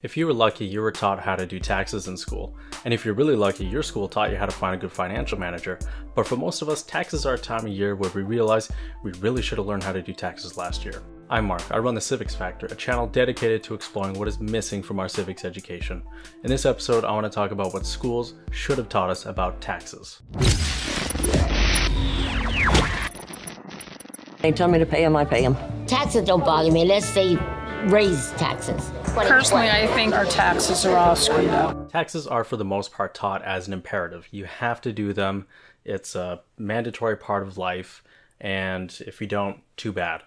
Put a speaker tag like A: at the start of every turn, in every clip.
A: If you were lucky, you were taught how to do taxes in school. And if you're really lucky, your school taught you how to find a good financial manager. But for most of us, taxes are a time of year where we realize we really should have learned how to do taxes last year. I'm Mark. I run the Civics Factor, a channel dedicated to exploring what is missing from our civics education. In this episode, I want to talk about what schools should have taught us about taxes.
B: They tell me to pay them, I pay them.
C: Taxes don't bother me unless they raise taxes.
D: Personally, I think our taxes are all screwed up.
A: Taxes are for the most part taught as an imperative. You have to do them. It's a mandatory part of life, and if you don't, too bad.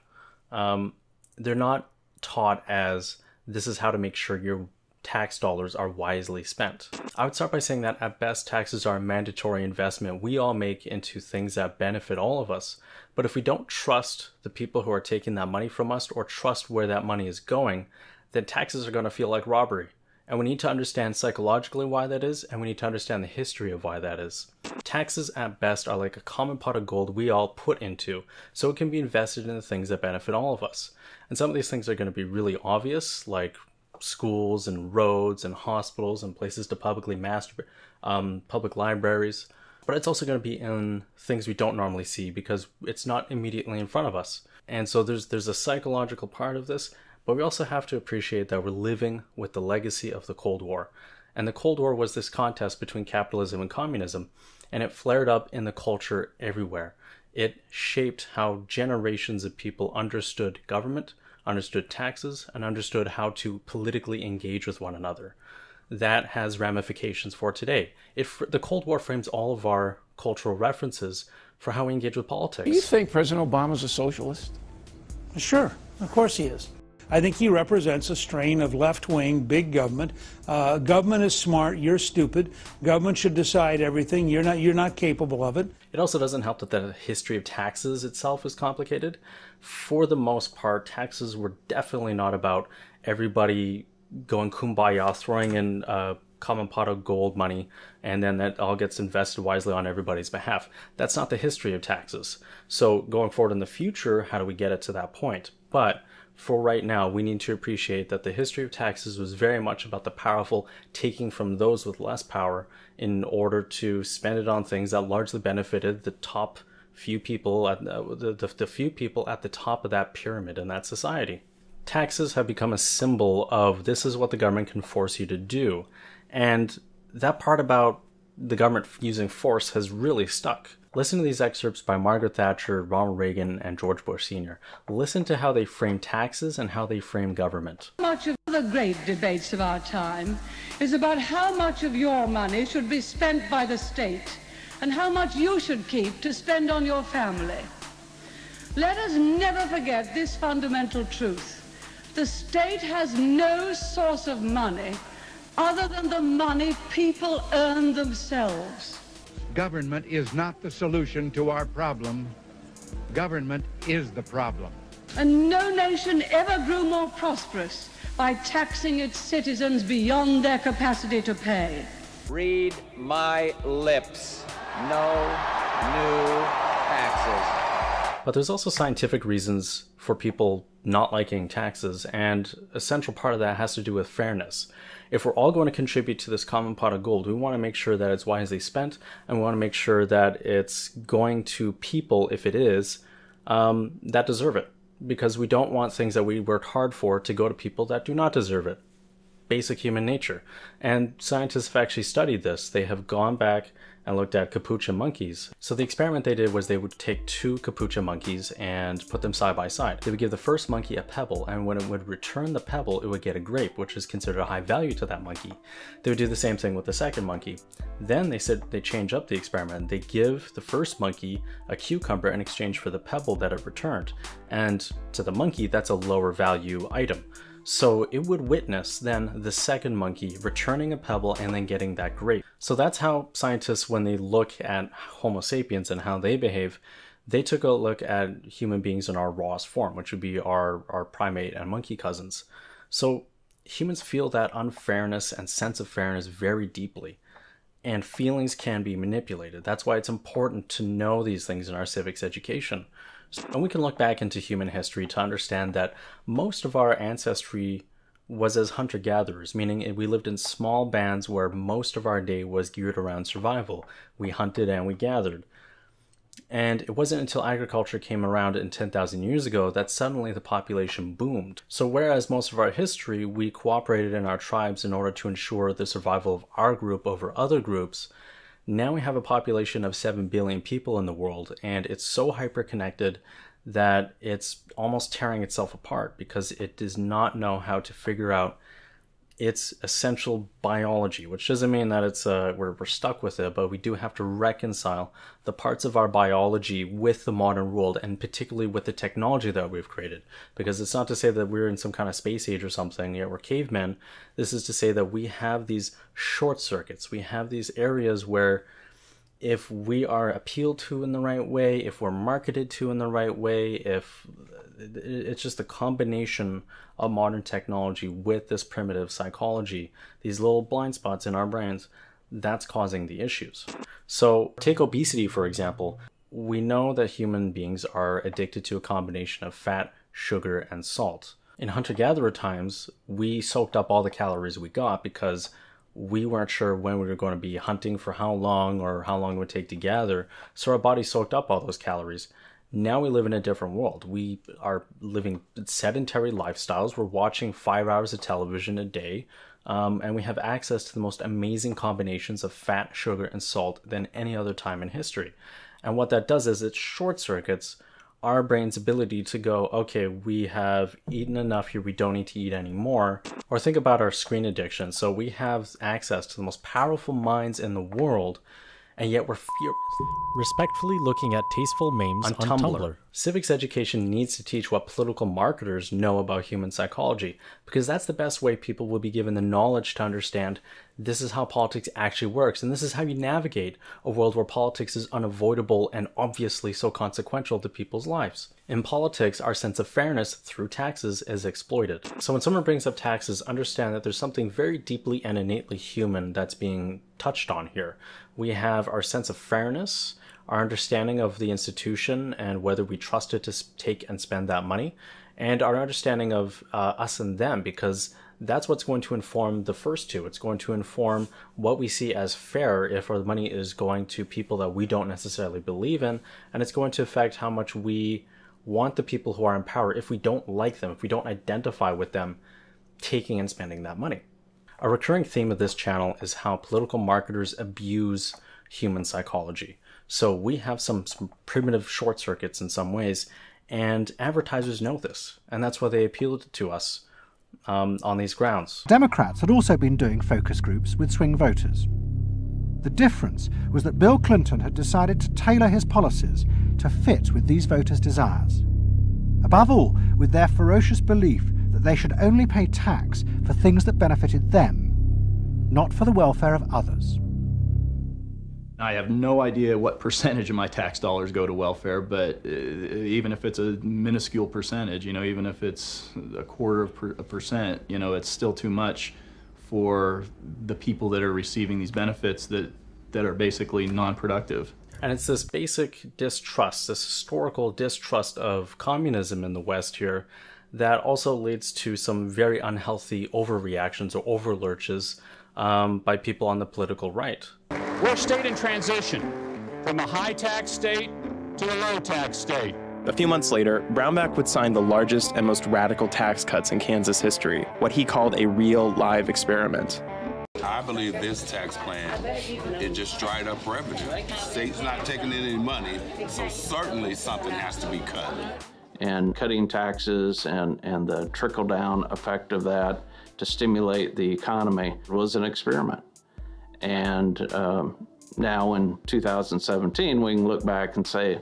A: They're not taught as this is how to make sure your tax dollars are wisely spent. I would start by saying that at best, taxes are a mandatory investment we all make into things that benefit all of us. But if we don't trust the people who are taking that money from us or trust where that money is going, then taxes are going to feel like robbery. And we need to understand psychologically why that is, and we need to understand the history of why that is. Taxes at best are like a common pot of gold we all put into, so it can be invested in the things that benefit all of us. And some of these things are going to be really obvious, like schools and roads and hospitals and places to publicly masturbate, public libraries. But it's also going to be in things we don't normally see because it's not immediately in front of us. And so there's a psychological part of this, but we also have to appreciate that we're living with the legacy of the Cold War. And the Cold War was this contest between capitalism and communism, and it flared up in the culture everywhere. It shaped how generations of people understood government, understood taxes, and understood how to politically engage with one another. That has ramifications for today. The Cold War frames all of our cultural references for how we engage with politics.
E: Do you think President Obama's a socialist?
F: Sure, of course he is. I think he represents a strain of left-wing, big government. Government is smart, you're stupid. Government should decide everything, you're not capable of it.
A: It also doesn't help that the history of taxes itself is complicated. For the most part, taxes were definitely not about everybody going kumbaya, throwing in a common pot of gold money, and then that all gets invested wisely on everybody's behalf. That's not the history of taxes. So going forward in the future, how do we get it to that point? But for right now, we need to appreciate that the history of taxes was very much about the powerful taking from those with less power in order to spend it on things that largely benefited the top few people, the few people at the top of that pyramid in that society. Taxes have become a symbol of this is what the government can force you to do. And that part about the government using force has really stuck. Listen to these excerpts by Margaret Thatcher, Ronald Reagan, and George Bush Sr. Listen to how they frame taxes and how they frame government.
G: Much of the great debates of our time is about how much of your money should be spent by the state and how much you should keep to spend on your family. Let us never forget this fundamental truth. The state has no source of money other than the money people earn themselves.
H: Government is not the solution to our problem. Government is the problem.
G: And no nation ever grew more prosperous by taxing its citizens beyond their capacity to pay.
I: Read my lips. No new taxes.
A: But there's also scientific reasons for people not liking taxes, and a central part of that has to do with fairness. If we're all going to contribute to this common pot of gold, we want to make sure that it's wisely spent, and we want to make sure that it's going to people, if it is, that deserve it. Because we don't want things that we worked hard for to go to people that do not deserve it. Basic human nature. And scientists have actually studied this. They have gone back and looked at capuchin monkeys. So the experiment they did was they would take two capuchin monkeys and put them side by side. They would give the first monkey a pebble, and when it would return the pebble, it would get a grape, which is considered a high value to that monkey. They would do the same thing with the second monkey. Then they said they change up the experiment. They give the first monkey a cucumber in exchange for the pebble that it returned. And to the monkey, that's a lower value item. So it would witness then the second monkey returning a pebble and then getting that grape. So that's how scientists, when they look at Homo sapiens and how they behave, they took a look at human beings in our rawest form, which would be our primate and monkey cousins. So humans feel that unfairness and sense of fairness very deeply, and feelings can be manipulated. That's why it's important to know these things in our civics education. And we can look back into human history to understand that most of our ancestry was as hunter-gatherers, meaning we lived in small bands where most of our day was geared around survival. We hunted and we gathered. And it wasn't until agriculture came around in 10,000 years ago that suddenly the population boomed. So whereas most of our history we cooperated in our tribes in order to ensure the survival of our group over other groups, now we have a population of 7 billion people in the world, and it's so hyper-connected that it's almost tearing itself apart because it does not know how to figure out its essential biology, which doesn't mean that it's we're stuck with it, but we do have to reconcile the parts of our biology with the modern world, and particularly with the technology that we've created. Because it's not to say that we're in some kind of space age or something, yet we're cavemen. This is to say that we have these short circuits. We have these areas where if we are appealed to in the right way, if we're marketed to in the right way, if it's just a combination of modern technology with this primitive psychology, these little blind spots in our brains, that's causing the issues. So take obesity, for example. We know that human beings are addicted to a combination of fat, sugar, and salt. In hunter-gatherer times, we soaked up all the calories we got because we weren't sure when we were going to be hunting for how long or how long it would take to gather, so our body soaked up all those calories. Now we live in a different world. We are living sedentary lifestyles. We're watching 5 hours of television a day, and we have access to the most amazing combinations of fat, sugar, and salt than any other time in history. And what that does is it short circuits our brain's ability to go, okay, we have eaten enough here, we don't need to eat anymore. Or think about our screen addiction. So we have access to the most powerful minds in the world, and yet we're
B: respectfully looking at tasteful memes on Tumblr.
A: Civics education needs to teach what political marketers know about human psychology, because that's the best way people will be given the knowledge to understand this is how politics actually works, and this is how you navigate a world where politics is unavoidable and obviously so consequential to people's lives. In politics, our sense of fairness through taxes is exploited. So when someone brings up taxes, understand that there's something very deeply and innately human that's being touched on here. We have our sense of fairness, our understanding of the institution and whether we trust it to take and spend that money, and our understanding of us and them, because that's what's going to inform the first two. It's going to inform what we see as fair if our money is going to people that we don't necessarily believe in, and it's going to affect how much we want the people who are in power, if we don't like them, if we don't identify with them, taking and spending that money. A recurring theme of this channel is how political marketers abuse human psychology. So we have some primitive short circuits in some ways, and advertisers know this, and that's why they appealed to us on these grounds.
J: Democrats had also been doing focus groups with swing voters. The difference was that Bill Clinton had decided to tailor his policies to fit with these voters' desires. Above all, with their ferocious belief that they should only pay tax for things that benefited them, not for the welfare of others.
K: I have no idea what percentage of my tax dollars go to welfare, but even if it's a minuscule percentage, even if it's a quarter of a percent, it's still too much for the people that are receiving these benefits that are basically non-productive.
A: And it's this basic distrust, this historical distrust of communism in the West here that also leads to some very unhealthy overreactions or overlurches by people on the political right.
L: We're a state in transition from a high-tax state to a low-tax state.
M: A few months later, Brownback would sign the largest and most radical tax cuts in Kansas history, what he called a real live experiment.
N: I believe this tax plan, it just dried up revenue. The state's not taking in any money, so certainly something has to be cut.
O: And cutting taxes and the trickle-down effect of that to stimulate the economy was an experiment. And now in 2017, we can look back and say,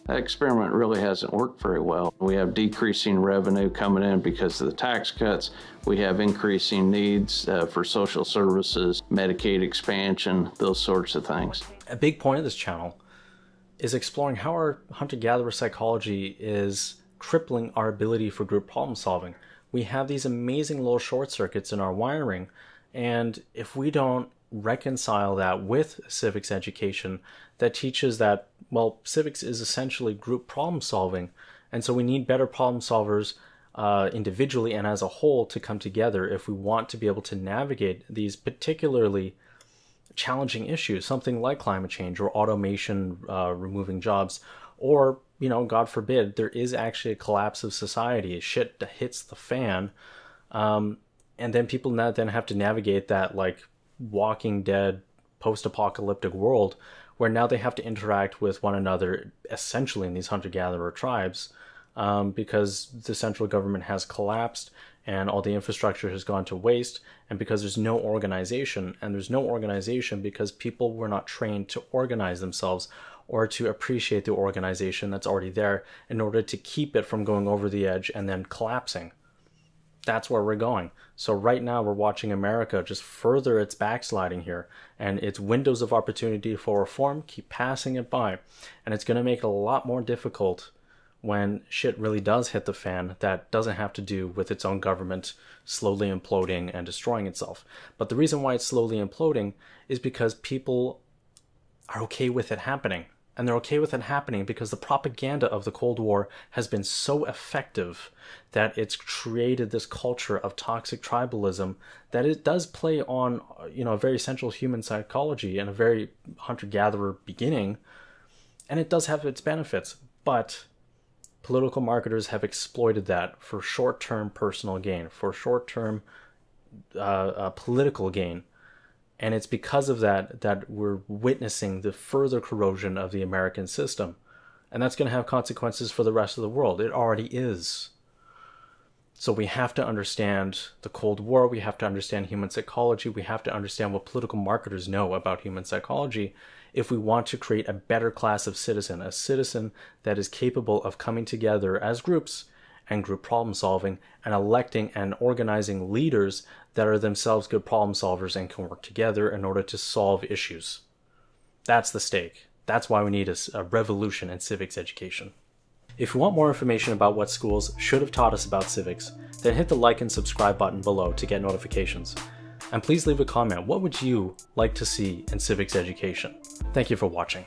O: that experiment really hasn't worked very well. We have decreasing revenue coming in because of the tax cuts. We have increasing needs for social services, Medicaid expansion, those sorts of things.
A: A big point of this channel is exploring how our hunter-gatherer psychology is crippling our ability for group problem solving. We have these amazing little short circuits in our wiring, and if we don't reconcile that with civics education that teaches that, well, civics is essentially group problem solving, and so we need better problem solvers individually and as a whole to come together if we want to be able to navigate these particularly challenging issues, something like climate change or automation removing jobs, or, you know, God forbid, there is actually a collapse of society, shit hits the fan, and then people then have to navigate that like Walking Dead post-apocalyptic world where now they have to interact with one another essentially in these hunter-gatherer tribes, because the central government has collapsed and all the infrastructure has gone to waste, and because there's no organization, and there's no organization because people were not trained to organize themselves or to appreciate the organization that's already there in order to keep it from going over the edge and then collapsing. That's where we're going. So right now we're watching America just further its backsliding here, and its windows of opportunity for reform keep passing it by, and it's going to make it a lot more difficult when shit really does hit the fan that doesn't have to do with its own government slowly imploding and destroying itself. But the reason why it's slowly imploding is because people are okay with it happening. And they're okay with it happening because the propaganda of the Cold War has been so effective that it's created this culture of toxic tribalism that it does play on, you know, a very central human psychology and a very hunter-gatherer beginning. And it does have its benefits, but political marketers have exploited that for short-term personal gain, for short-term political gain. And it's because of that that we're witnessing the further corrosion of the American system. And that's going to have consequences for the rest of the world. It already is. So we have to understand the Cold War. We have to understand human psychology. We have to understand what political marketers know about human psychology if we want to create a better class of citizen, a citizen that is capable of coming together as groups and group problem solving and electing and organizing leaders that are themselves good problem solvers and can work together in order to solve issues. That's the stake. That's why we need a revolution in civics education. If you want more information about what schools should have taught us about civics, then hit the like and subscribe button below to get notifications. And please leave a comment. What would you like to see in civics education? Thank you for watching.